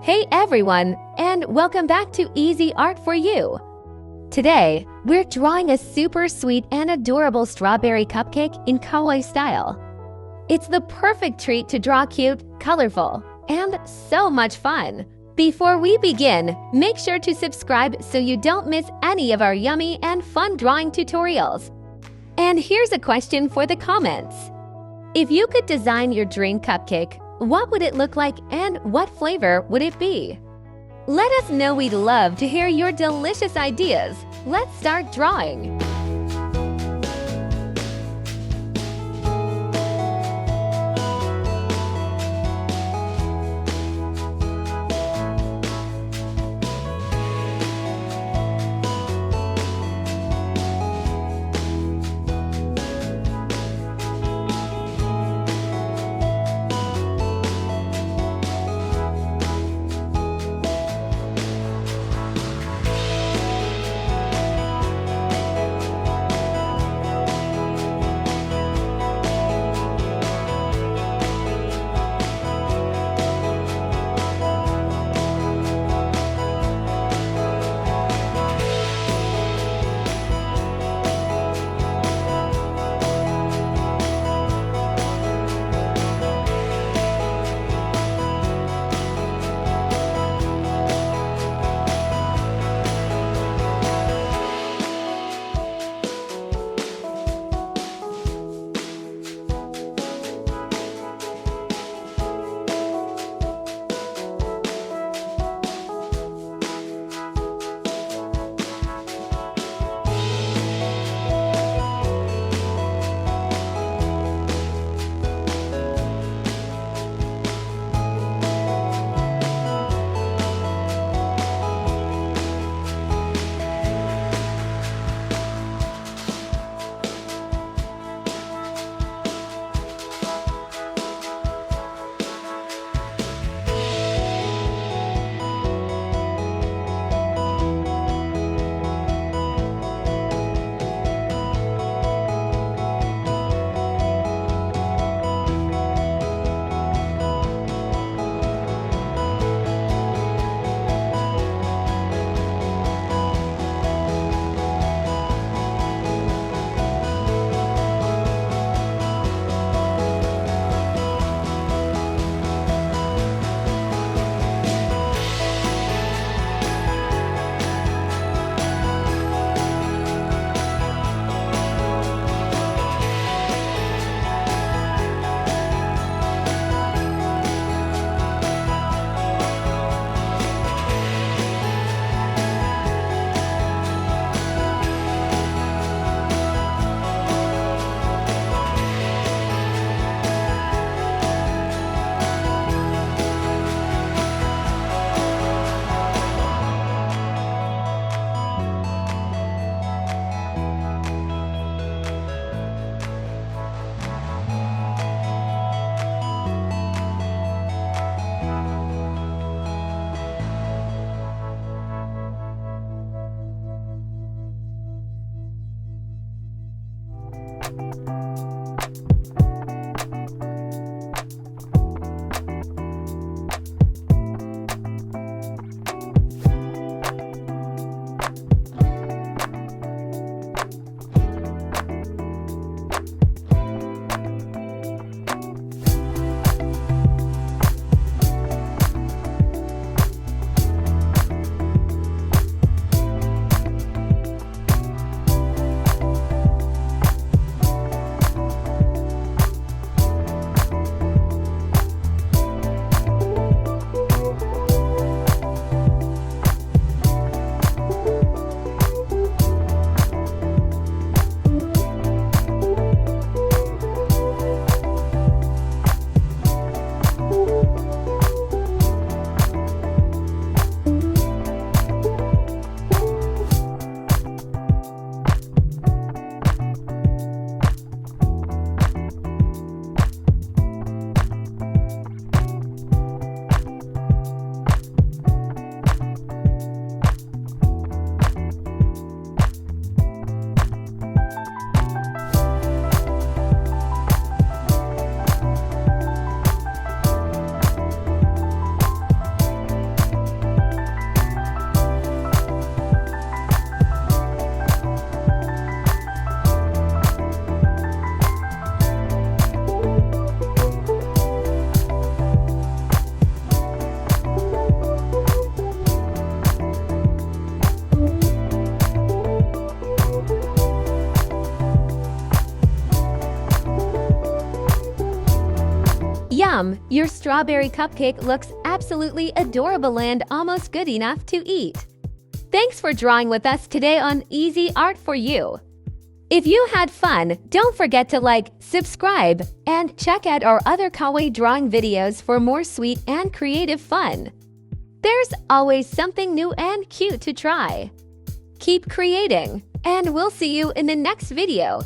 Hey everyone, and welcome back to Easy Art for You. Today, we're drawing a super sweet and adorable strawberry cupcake in kawaii style. It's the perfect treat to draw cute, colorful, and so much fun. Before we begin, make sure to subscribe so you don't miss any of our yummy and fun drawing tutorials. And here's a question for the comments. If you could design your dream cupcake, what would it look like and what flavor would it be? Let us know, we'd love to hear your delicious ideas. Let's start drawing. Yum! Your strawberry cupcake looks absolutely adorable and almost good enough to eat. Thanks for drawing with us today on Easy Art for You. If you had fun, don't forget to like, subscribe, and check out our other kawaii drawing videos for more sweet and creative fun. There's always something new and cute to try. Keep creating, and we'll see you in the next video.